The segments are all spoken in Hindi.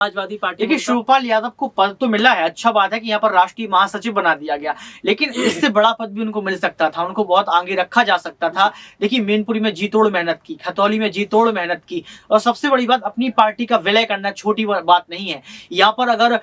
समाजवादी पार्टी। देखिए, शिवपाल यादव को पद तो मिला है, अच्छा बात है कि यहाँ पर राष्ट्रीय महासचिव बना दिया गया, लेकिन इससे बड़ा पद भी उनको मिल सकता था, उनको बहुत आगे रखा जा सकता था। देखिए, मैनपुरी में जी तोड़ मेहनत की, खतौली में जी तोड़ मेहनत की, और सबसे बड़ी बात, अपनी पार्टी का विलय करना छोटी बात नहीं है। यहाँ पर अगर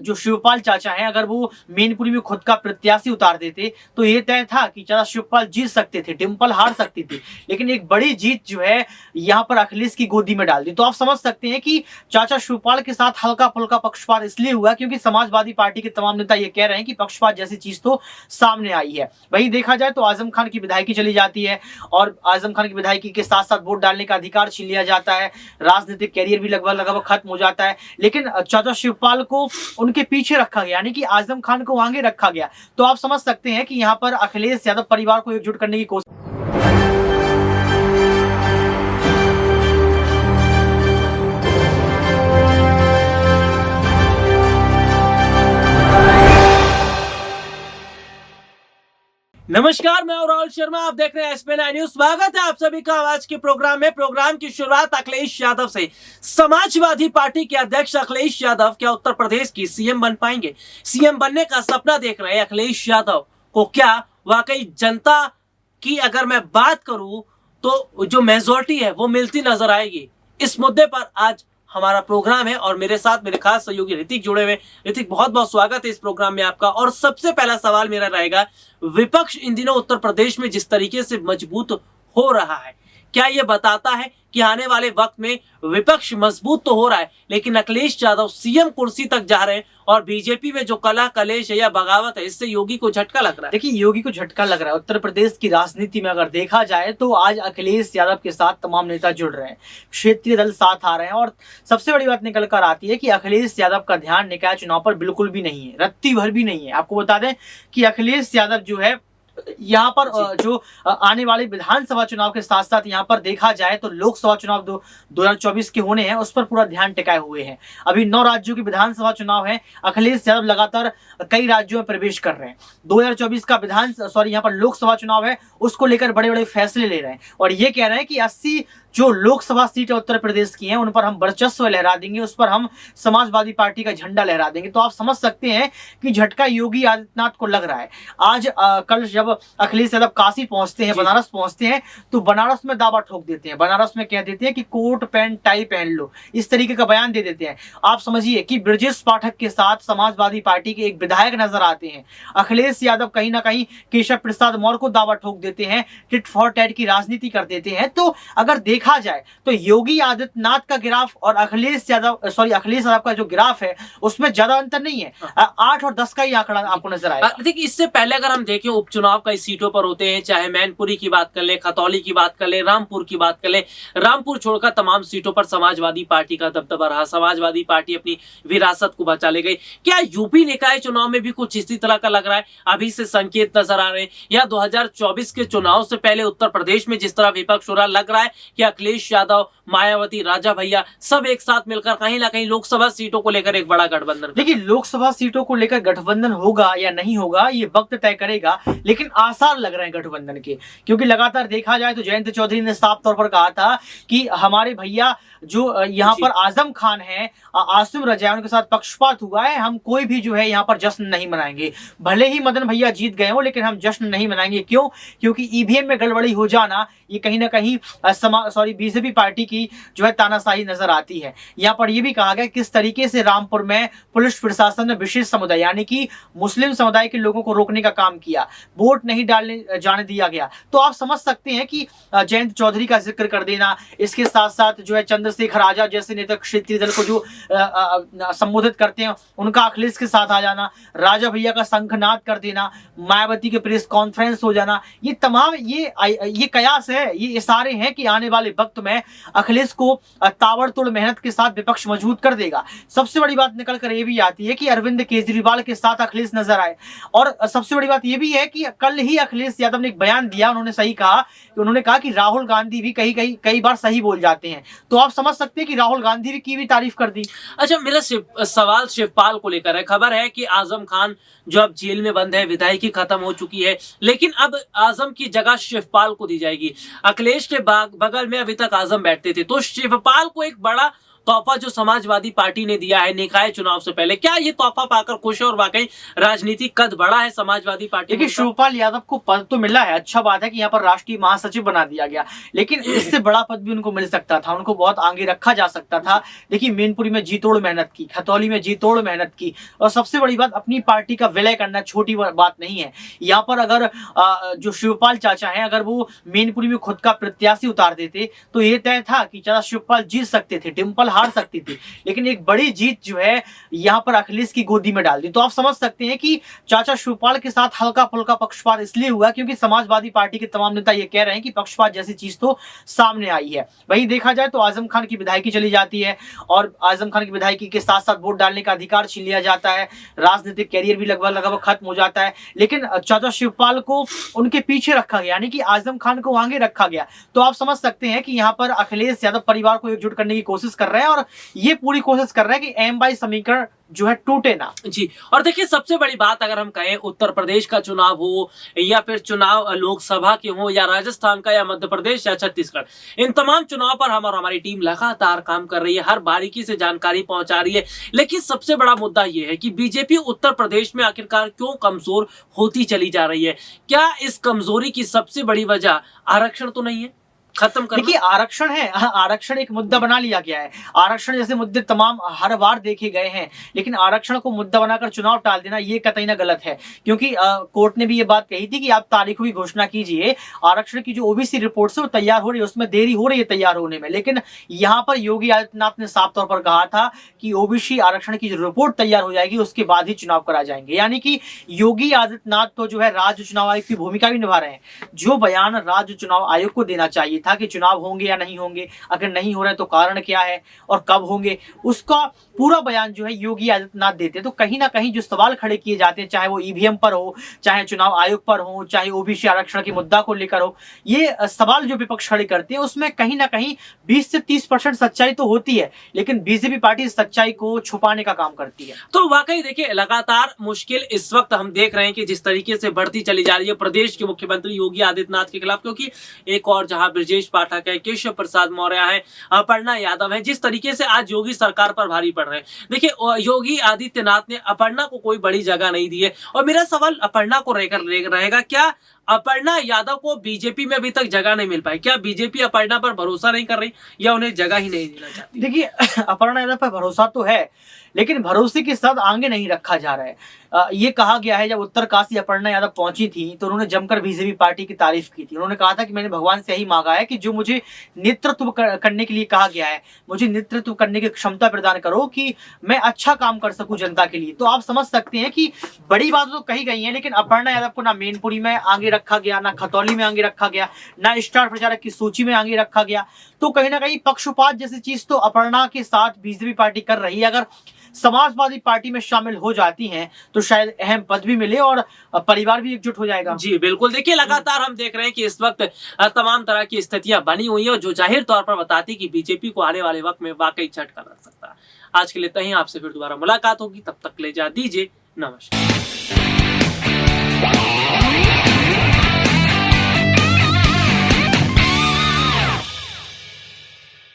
जो शिवपाल चाचा हैं, अगर वो मैनपुरी में खुद का प्रत्याशी उतार देते तो ये तय था कि चाचा शिवपाल जीत सकते थे, डिम्पल हार सकती थी, लेकिन एक बड़ी जीत जो है यहाँ पर अखिलेश की गोदी में डाल दी। तो आप समझ सकते हैं कि चाचा शिवपाल के साथ हल्का फुल्का पक्षपात इसलिए हुआ क्योंकि समाजवादी पार्टी के तमाम नेता ये कह रहे हैं कि पक्षपात जैसी चीज तो सामने आई है। वहीं देखा जाए तो आजम खान की विधायकी चली जाती है और आजम खान की विधायकी के साथ साथ वोट डालने का अधिकार छीन लिया जाता है, राजनीतिक कैरियर भी लगभग खत्म हो जाता है। लेकिन चाचा शिवपाल को उनके पीछे रखा गया, यानी कि आजम खान को आगे रखा गया। तो आप समझ सकते हैं कि यहाँ पर अखिलेश यादव परिवार को एकजुट करने की कोशिश। नमस्कार, मैं राहुल शर्मा, आप देख रहे हैं SP9 न्यूज। स्वागत है आप सभी का आज के प्रोग्राम में। प्रोग्राम की शुरुआत अखिलेश यादव से। समाजवादी पार्टी के अध्यक्ष अखिलेश यादव क्या उत्तर प्रदेश की सीएम बन पाएंगे? सीएम बनने का सपना देख रहे हैं अखिलेश यादव को क्या वाकई जनता की अगर मैं बात करूं तो जो मेजोरिटी है वो मिलती नजर आएगी? इस मुद्दे पर आज हमारा प्रोग्राम है और मेरे साथ मेरे खास सहयोगी ऋतिक जुड़े हुए। ऋतिक, बहुत बहुत स्वागत है इस प्रोग्राम में आपका। और सबसे पहला सवाल मेरा रहेगा, विपक्ष इन दिनों उत्तर प्रदेश में जिस तरीके से मजबूत हो रहा है, क्या यह बताता है कि आने वाले वक्त में विपक्ष मजबूत तो हो रहा है लेकिन अखिलेश यादव सीएम कुर्सी तक जा रहे हैं और बीजेपी में जो कला कलेश है या बगावत है, इससे योगी को झटका लग रहा है? देखिए, योगी को झटका लग रहा है। उत्तर प्रदेश की राजनीति में अगर देखा जाए तो आज अखिलेश यादव के साथ तमाम नेता जुड़ रहे हैं, क्षेत्रीय दल साथ आ रहे हैं, और सबसे बड़ी बात निकल कर आती है कि अखिलेश यादव का ध्यान निकाय चुनाव पर बिल्कुल भी नहीं है, रत्ती भर भी नहीं है। आपको बता दें कि अखिलेश यादव जो है यहाँ पर जो आने वाले विधानसभा चुनाव के साथ साथ यहाँ पर देखा जाए तो लोकसभा चुनाव 2024 के होने हैं, उस पर पूरा ध्यान टिकाए हुए हैं। अभी 9 राज्यों के विधानसभा चुनाव है, अखिलेश यादव लगातार कई राज्यों में प्रवेश कर रहे हैं। 2024 का यहाँ पर लोकसभा चुनाव है, उसको लेकर बड़े बड़े फैसले ले रहे हैं और ये कह रहे हैं कि 80 जो लोकसभा सीटें उत्तर प्रदेश की हैं उन पर हम वर्चस्व लहरा देंगे, उस पर हम समाजवादी पार्टी का झंडा लहरा देंगे। तो आप समझ सकते हैं कि झटका योगी आदित्यनाथ को लग रहा है। आज कल जब अखिलेश यादव काशी पहुंचते हैं, बनारस पहुंचते हैं, तो बनारस में दावा ठोक देते हैं, बनारस में कह देते हैं कि कोट पैंट टाई पहन लो, इस तरीके का बयान दे देते हैं। आप समझिए कि ब्रजेश पाठक के साथ समाजवादी पार्टी के एक विधायक नजर आते हैं। अखिलेश यादव कहीं ना कहीं केशव प्रसाद मौर्य को दावा ठोक देते हैं, टिट फॉर टैट की राजनीति कर देते हैं। तो अगर देखा जाए तो योगी आदित्यनाथ का ग्राफ और अखिलेश यादव का जो ग्राफ है उसमें ज्यादा अंतर नहीं है, 8 और 10 का ही आंकड़ा आपको नजर आएगा। देखिए, इससे पहले अगर हम देखें उपचुनाव कई सीटों पर होते हैं, चाहे मैनपुरी की बात कर ले, खतौली की बात कर ले, रामपुर की बात कर ले, रामपुर छोड़कर तमाम सीटों पर समाजवादी पार्टी का दबदबा रहा, समाजवादी पार्टी अपनी विरासत को बचा ले गई। क्या यूपी निकाय चुनाव में भी कुछ इसी तरह का लग रहा है? अभी से संकेत नजर आ रहे हैं या 2024 के चुनाव से पहले उत्तर प्रदेश में जिस तरह विपक्ष हो रहा, लग रहा है कि अखिलेश यादव, मायावती, राजा भैया सब एक साथ मिलकर कहीं ना कहीं लोकसभा सीटों को लेकर एक बड़ा गठबंधन? देखिए, लोकसभा सीटों को लेकर गठबंधन होगा या नहीं होगा ये वक्त तय करेगा, लेकिन आसार लग रहे हैं गठबंधन के, क्योंकि लगातार देखा जाए तो जयंत चौधरी ने साफ तौर पर कहा था कि हमारे भैया जो यहाँ पर आजम खान है, आसिम रजा, उनके साथ पक्षपात हुआ है, हम कोई भी जो है यहाँ पर जश्न नहीं मनाएंगे। भले ही मदन भैया जीत गए हो लेकिन हम जश्न नहीं मनाएंगे। क्यों? क्योंकि ईवीएम में गड़बड़ी हो जाना ये कहीं ना कहीं बीजेपी पार्टी की जो है तानाशाही नजर आती है। यहाँ पर यह भी कहा गया किस तरीके से रामपुर में पुलिस प्रशासन ने विशेष समुदाय यानी कि मुस्लिम समुदाय के लोगों को रोकने का काम किया, वोट नहीं डालने जाने दिया गया। तो आप समझ सकते हैं कि जयंत चौधरी का जिक्र कर देना, इसके साथ साथ जो है चंद्रशेखर आजाद जैसे नेता क्षेत्रीय दल को जो संबोधित करते हैं उनका अखिलेश के साथ आ जाना, राजा भैया का शंखनाद कर देना, मायावती के प्रेस कॉन्फ्रेंस हो जाना, ये तमाम ये कयास है, ये इशारे हैं कि आने वाले वक्त में अखिलेश को ताबड़तोड़ मेहनत के साथ विपक्ष मजबूत कर देगा। सबसे बड़ी बात निकल कर ये भी आती है कि अरविंद केजरीवाल के साथ अखिलेश नजर आए, और सबसे बड़ी बात ये भी है कि कल ही अखिलेश यादव ने एक बयान दिया, उन्होंने सही कहा कि उन्होंने कहा कि राहुल गांधी भी कई बार सही बोल जाते हैं। तो आप समझ सकते हैं कि राहुल गांधी की भी तारीफ कर दी। अच्छा, मेरा सवाल शिवपाल को लेकर है। खबर है कि आजम खान जो अब जेल में बंद है, विधायकी खत्म हो चुकी है, लेकिन अब आजम की जगह शिवपाल को दी जाएगी। अखिलेश के बगल में अभी तक आजम बैठते थे, तो शिवपाल को एक बड़ा तोहफा जो समाजवादी पार्टी ने दिया है निकाय चुनाव से पहले, क्या ये तोहफा पाकर खुश है और वाकई राजनीतिक कद बढ़ा है समाजवादी पार्टी? देखिए, शिवपाल यादव को पद तो मिला है, अच्छा बात है कि यहाँ पर राष्ट्रीय महासचिव बना दिया गया, लेकिन इससे बड़ा पद भी उनको मिल सकता था, उनको बहुत आगे रखा जा सकता था। देखिए, मैनपुरी में जी तोड़ मेहनत की, खतौली में जी तोड़ मेहनत की, और सबसे बड़ी बात, अपनी पार्टी का विलय करना छोटी बात नहीं है। यहाँ पर अगर जो शिवपाल चाचा हैं, अगर वो मैनपुरी में खुद का प्रत्याशी उतार देते तो ये तय था कि चाचा शिवपाल जीत सकते थे, डिम्पल हार सकती थी, लेकिन एक बड़ी जीत जो है यहाँ पर अखिलेश की गोदी में डाल दी। तो आप समझ सकते हैं कि चाचा शिवपाल के साथ हल्का फुल्का पक्षपात इसलिए हुआ क्योंकि समाजवादी पार्टी के तमाम नेता ये कह रहे हैं कि पक्षपात जैसी चीज तो सामने आई है। वहीं देखा जाए तो आजम खान की विधायकी चली जाती है और आजम खान की विधायकी के साथ साथ वोट डालने का अधिकार छीन लिया जाता है, राजनीतिक कैरियर भी लगभग खत्म हो जाता है, लेकिन चाचा शिवपाल को उनके पीछे रखा गया, यानी कि आजम खान को आगे रखा गया। तो आप समझ सकते हैं कि यहाँ पर अखिलेश यादव परिवार को एकजुट करने की कोशिश कर रहे हैं और ये पूरी कोशिश कर रहे हैं कि एम बाई समीकरण जो है टूटे ना। जी, और देखिए सबसे बड़ी बात अगर हम कहें उत्तर प्रदेश का चुनाव हो या फिर चुनाव लोकसभा के हो या राजस्थान का या मध्य प्रदेश या छत्तीसगढ़, इन तमाम चुनाव पर हम और हमारी टीम लगातार काम कर रही है, हर बारीकी से जानकारी पहुंचा रही है। लेकिन सबसे बड़ा मुद्दा यह है कि बीजेपी उत्तर प्रदेश में आखिरकार क्यों कमजोर होती चली जा रही है? क्या इस कमजोरी की सबसे बड़ी वजह आरक्षण तो नहीं है? खत्म कर देखिए, आरक्षण है, आरक्षण एक मुद्दा बना लिया गया है। आरक्षण जैसे मुद्दे तमाम हर बार देखे गए हैं, लेकिन आरक्षण को मुद्दा बनाकर चुनाव टाल देना ये कतई ना गलत है, क्योंकि कोर्ट ने भी ये बात कही थी कि आप तारीखों की घोषणा कीजिए। आरक्षण की जो ओबीसी रिपोर्ट है वो तैयार हो रही है, उसमें देरी हो रही है तैयार होने में, लेकिन यहाँ पर योगी आदित्यनाथ ने साफ तौर पर कहा था कि ओबीसी आरक्षण की जो रिपोर्ट तैयार हो जाएगी उसके बाद ही चुनाव करा जाएंगे। यानी कि योगी आदित्यनाथ तो जो है राज्य चुनाव आयोग की भूमिका भी निभा रहे हैं। जो बयान राज्य चुनाव आयोग को देना चाहिए था कि चुनाव होंगे या नहीं होंगे, अगर नहीं हो रहे तो कारण क्या है और कब होंगे, उसका पूरा बयान जो है योगी आदित्यनाथ देते। तो कहीं ना कहीं जो सवाल खड़े किए जाते हैं, चाहे वो ईवीएम पर हो, चाहे चुनाव आयोग पर हो, चाहे ओबीसी आरक्षण के मुद्दा को लेकर हो, ये सवाल जो विपक्ष खड़े करते हैं उसमें कहीं ना कहीं 20 से 30% सच्चाई तो होती है, लेकिन बीजेपी पार्टी इस सच्चाई को छुपाने का काम करती है। तो वाकई देखिए लगातार मुश्किल इस वक्त हम देख रहे हैं कि जिस तरीके से बढ़ती चली जा रही है प्रदेश के मुख्यमंत्री योगी आदित्यनाथ के खिलाफ, क्योंकि एक और जहां ब्रजेश पाठक है, केशव प्रसाद मौर्य है, अपर्णा यादव है, जिस तरीके से आज योगी सरकार पर भारी पड़ रहे हैं। देखिए योगी आदित्यनाथ ने अपर्णा को कोई बड़ी जगह नहीं दी है, और मेरा सवाल अपर्णा को रहेगा, क्या अपर्णा यादव को बीजेपी में अभी तक जगह नहीं मिल पाई? क्या बीजेपी अपर्णा पर भरोसा नहीं कर रही या उन्हें जगह ही नहीं देना चाहती? देखिए, अपर्णा यादव पर भरोसा तो है, लेकिन भरोसे के साथ आगे नहीं रखा जा रहा है। ये कहा गया है, जब उत्तरकाशी अपर्णा यादव पहुंची थी तो उन्होंने जमकर बीजेपी पार्टी की तारीफ की थी। उन्होंने कहा था कि मैंने भगवान से यही मांगा है कि जो मुझे नेतृत्व करने के लिए कहा गया है, मुझे नेतृत्व करने की क्षमता प्रदान करो कि मैं अच्छा काम कर सकूं जनता के लिए। तो आप समझ सकते हैं कि बड़ी बात तो कही गई है, लेकिन अपर्णा यादव को ना मैनपुरी में आगे रखा गया, ना खतौली में आगे रखा गया, ना स्टार प्रचारक की सूची में आगे रखा गया। तो कहीं ना कहीं पक्षपात जैसी चीज तो अपर्णा के साथ बीजेपी पार्टी कर रही है। अगर समाजवादी पार्टी में शामिल हो जाती हैं तो शायद अहम पद भी मिले और परिवार भी एकजुट हो जाएगा। जी बिल्कुल, देखिए लगातार हम देख रहे हैं कि इस वक्त तमाम तरह की स्थितियां बनी हुई है जो जाहिर तौर पर बताती कि बीजेपी को आने वाले वक्त में वाकई झटका लग सकता है। आज के लिए इतना ही, आपसे फिर दोबारा मुलाकात होगी, तब तक ले जा दीजिए, नमस्कार।